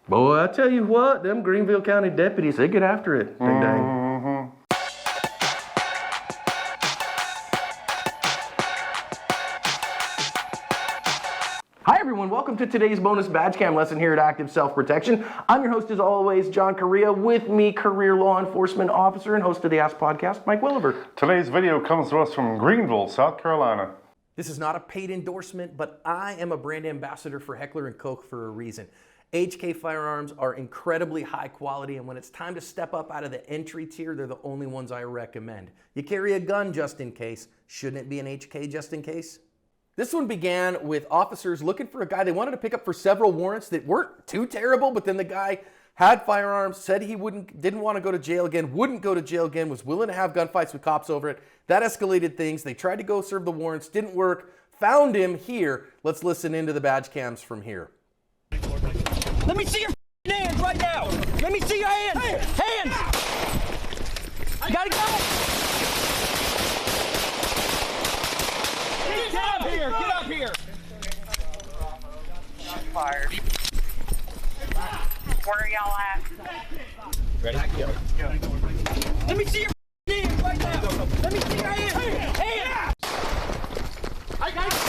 Boy, I tell you what, them Greenville County deputies, they get after it. Ding dang. Hi everyone, welcome to today's bonus badge cam lesson here at Active Self-Protection. I'm your host as always, John Correa. With me, career law enforcement officer and host of the Ask Podcast, Mike Williver. Today's video comes to us from Greenville, South Carolina. This is not a paid endorsement, but I am a brand ambassador for Heckler and Koch for a reason. HK firearms are incredibly high quality, and when it's time to step up out of the entry tier, they're the only ones I recommend. You carry a gun just in case. Shouldn't it be an HK just in case? This one began with officers looking for a guy they wanted to pick up for several warrants that weren't too terrible, but then the guy had firearms, said he didn't want to go to jail again, wouldn't go to jail again, was willing to have gunfights with cops over it. That escalated things. They tried to go serve the warrants, didn't work, found him here. Let's listen into the badge cams from here. Let me see your hands right now. Let me see your hands. Hands. I gotta go. Get up here. Get up here. Shot fired. Where are y'all at? Ready? Go. Let me see your hands right now. Let me see your hands. Hands. I got it.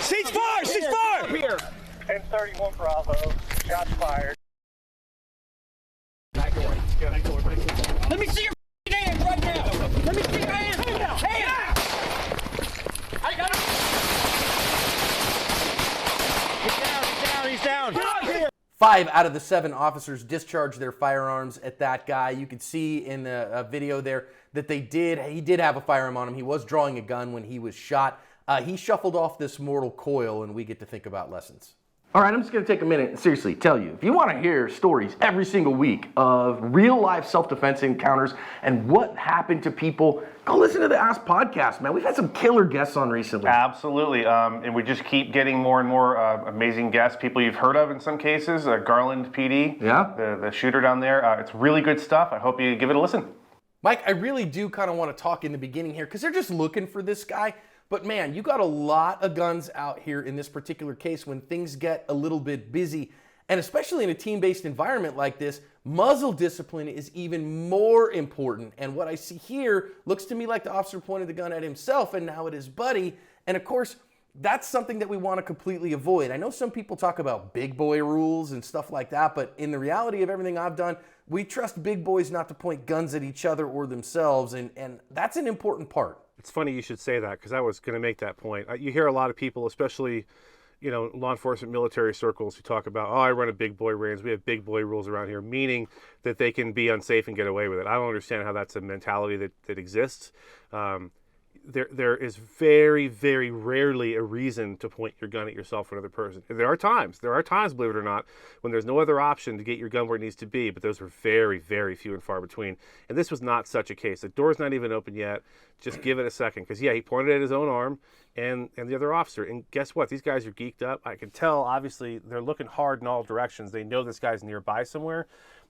Cease fire! Here. 1031 Bravo. Shots fired. Let me see your hands right now. Let me see your hands. Hands. I got it. He's down. Get out here. 5 out of the 7 officers discharged their firearms at that guy. You could see in the video there that he did have a firearm on him. He was drawing a gun when he was shot. He shuffled off this mortal coil, and we get to think about lessons. All right, I'm just going to take a minute and seriously tell you, if you want to hear stories every single week of real-life self-defense encounters and what happened to people, go listen to the Ask Podcast, man. We've had some killer guests on recently. Absolutely, and we just keep getting more and more amazing guests, people you've heard of in some cases. Garland PD, Yeah. the shooter down there. It's really good stuff. I hope you give it a listen. Mike, I really do kind of want to talk in the beginning here because they're just looking for this guy. But man, you got a lot of guns out here in this particular case when things get a little bit busy. And especially in a team-based environment like this, muzzle discipline is even more important. And what I see here looks to me like the officer pointed the gun at himself and now at his buddy. And of course, that's something that we want to completely avoid. I know some people talk about big boy rules and stuff like that, but in the reality of everything I've done, we trust big boys not to point guns at each other or themselves, and that's an important part. It's funny you should say that because I was going to make that point. You hear a lot of people, especially, law enforcement, military circles, who talk about, I run a big boy range. We have big boy rules around here, meaning that they can be unsafe and get away with it. I don't understand how that's a mentality that exists. There is very, very rarely a reason to point your gun at yourself or another person. There are times, believe it or not, when there's no other option to get your gun where it needs to be, but those are very, very few and far between. And this was not such a case. The door's not even open yet. Just give it a second. Because, he pointed at his own arm and the other officer. And guess what? These guys are geeked up. I can tell, obviously, they're looking hard in all directions. They know this guy's nearby somewhere.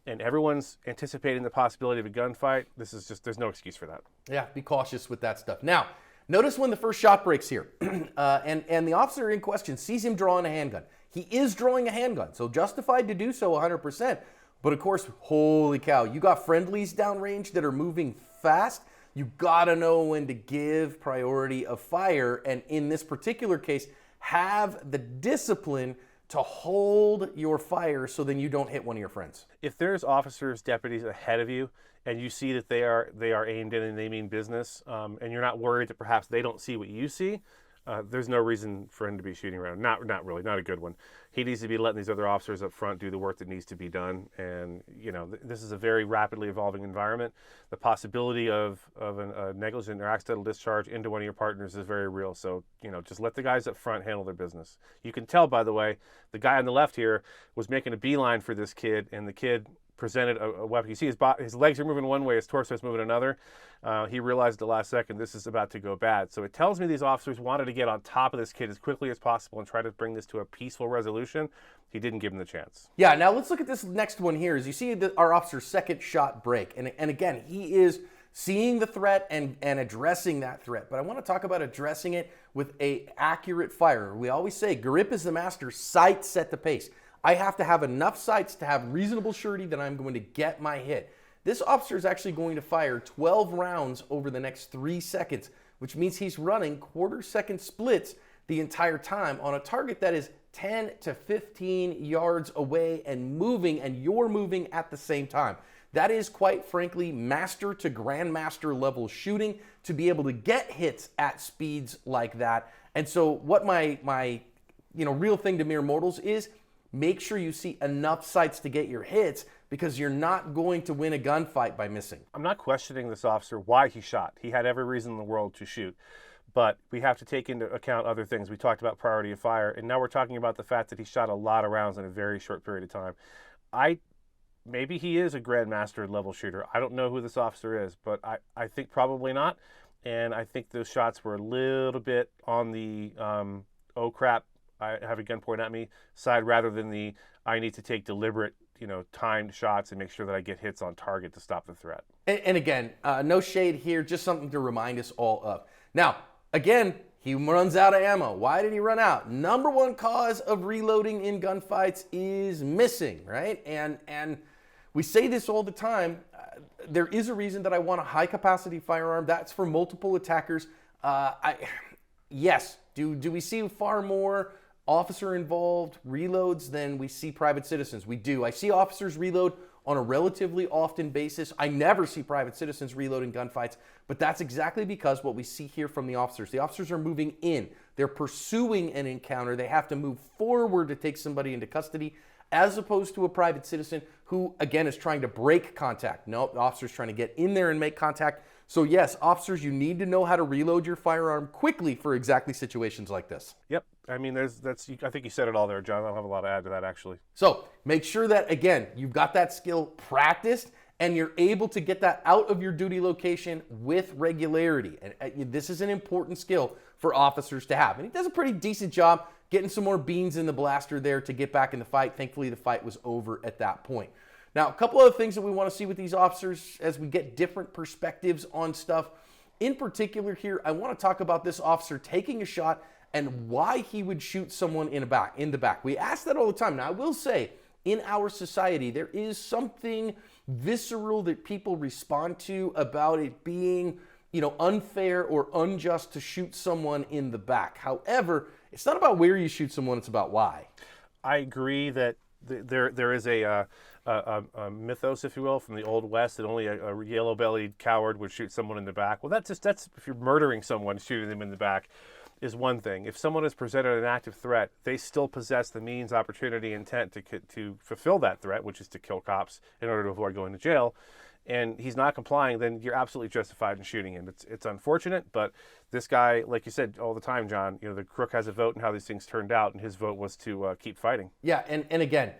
And everyone's anticipating the possibility of a gunfight. There's no excuse for that. Yeah, be cautious with that stuff. Now, notice when the first shot breaks here, and the officer in question sees him drawing a handgun. He is drawing a handgun, so justified to do so 100%. But of course, holy cow, you got friendlies downrange that are moving fast. You gotta know when to give priority of fire, and in this particular case, have the discipline to hold your fire so then you don't hit one of your friends. If there's officers, deputies ahead of you, and you see that they are aimed in and they mean business, and you're not worried that perhaps they don't see what you see, there's no reason for him to be shooting around. Not really, not a good one. He needs to be letting these other officers up front do the work that needs to be done. And this is a very rapidly evolving environment. The possibility of a negligent or accidental discharge into one of your partners is very real. So just let the guys up front handle their business. You can tell, by the way, the guy on the left here was making a beeline for this kid, and the kid presented a weapon. You see his legs are moving one way, his torso is moving another. He realized at the last second this is about to go bad. So it tells me these officers wanted to get on top of this kid as quickly as possible and try to bring this to a peaceful resolution. He didn't give him the chance. Yeah, now let's look at this next one here. As you see our officer's second shot break. And again, he is seeing the threat and addressing that threat. But I want to talk about addressing it with a accurate fire. We always say grip is the master, sight set the pace. I have to have enough sights to have reasonable surety that I'm going to get my hit. This officer is actually going to fire 12 rounds over the next 3 seconds, which means he's running quarter-second splits the entire time on a target that is 10 to 15 yards away and moving, and you're moving at the same time. That is, quite frankly, master to grandmaster level shooting to be able to get hits at speeds like that. And so what my real thing to mere mortals is, make sure you see enough sights to get your hits, because you're not going to win a gunfight by missing. I'm not questioning this officer why he shot. He had every reason in the world to shoot. But we have to take into account other things. We talked about priority of fire, and now we're talking about the fact that he shot a lot of rounds in a very short period of time. Maybe he is a grandmaster level shooter. I don't know who this officer is, but I think probably not. And I think those shots were a little bit on the, oh crap, I have a gun pointed at me side, rather than the, I need to take deliberate, timed shots and make sure that I get hits on target to stop the threat. And again, no shade here, just something to remind us all of. Now, again, he runs out of ammo. Why did he run out? Number one cause of reloading in gunfights is missing, right? And we say this all the time. There is a reason that I want a high-capacity firearm. That's for multiple attackers. Yes, do we see far more officer-involved reloads than we see private citizens? We do. I see officers reload on a relatively often basis. I never see private citizens reload in gunfights, but that's exactly because what we see here from the officers. The officers are moving in. They're pursuing an encounter. They have to move forward to take somebody into custody, as opposed to a private citizen who, again, is trying to break contact. No, the officer's trying to get in there and make contact. So yes, officers, you need to know how to reload your firearm quickly for exactly situations like this. Yep. I mean, I think you said it all there, John. I don't have a lot to add to that, actually. So make sure that, again, you've got that skill practiced and you're able to get that out of your duty location with regularity. And this is an important skill for officers to have. And he does a pretty decent job getting some more beans in the blaster there to get back in the fight. Thankfully, the fight was over at that point. Now, a couple other things that we want to see with these officers as we get different perspectives on stuff. In particular here, I want to talk about this officer taking a shot and why he would shoot someone in the back. We ask that all the time. Now, I will say, in our society, there is something visceral that people respond to about it being, unfair or unjust to shoot someone in the back. However, it's not about where you shoot someone, it's about why. I agree that there is a mythos, if you will, from the Old West that only a yellow-bellied coward would shoot someone in the back. Well, that's if you're murdering someone, shooting them in the back is one thing. If someone is presented an active threat, they still possess the means, opportunity, intent to fulfill that threat, which is to kill cops in order to avoid going to jail, and he's not complying, then you're absolutely justified in shooting him. It's unfortunate, but this guy, like you said all the time, John, the crook has a vote in how these things turned out, and his vote was to keep fighting. Yeah, and again,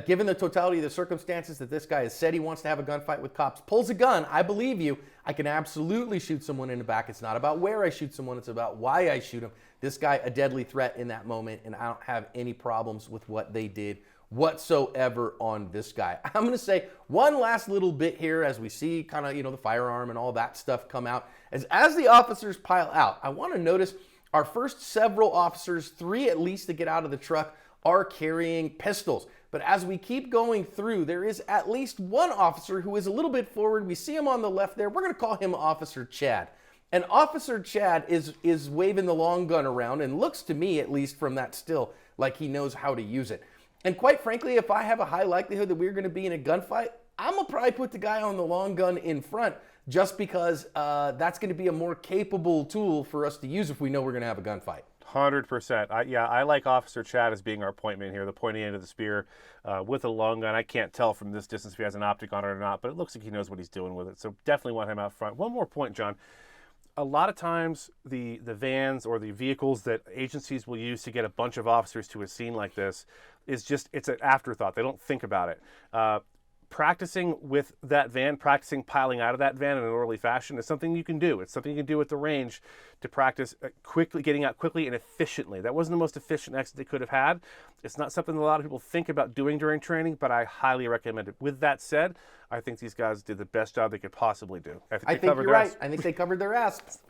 given the totality of the circumstances that this guy has said he wants to have a gunfight with cops, pulls a gun, I believe you, I can absolutely shoot someone in the back. It's not about where I shoot someone, it's about why I shoot him. This guy, a deadly threat in that moment, and I don't have any problems with what they did whatsoever on this guy. I'm going to say one last little bit here as we see kind of, the firearm and all that stuff come out. As the officers pile out, I want to notice our first several officers, 3 at least to get out of the truck, are carrying pistols. But as we keep going through, there is at least one officer who is a little bit forward. We see him on the left there. We're going to call him Officer Chad. And Officer Chad is waving the long gun around and looks to me, at least from that still, like he knows how to use it. And quite frankly, if I have a high likelihood that we're going to be in a gunfight, I'm going to probably put the guy on the long gun in front just because that's going to be a more capable tool for us to use if we know we're going to have a gunfight. 100%. I like Officer Chad as being our point man here, the pointy end of the spear with a long gun. I can't tell from this distance if he has an optic on it or not, but it looks like he knows what he's doing with it. So definitely want him out front. One more point, John. A lot of times the vans or the vehicles that agencies will use to get a bunch of officers to a scene like this it's an afterthought. They don't think about it. practicing with that van, practicing piling out of that van in an orderly fashion is something you can do. It's something you can do at the range to practice quickly, getting out quickly and efficiently. That wasn't the most efficient exit they could have had. It's not something a lot of people think about doing during training, but I highly recommend it. With that said, I think these guys did the best job they could possibly do. I think you're right. I think they covered their ass.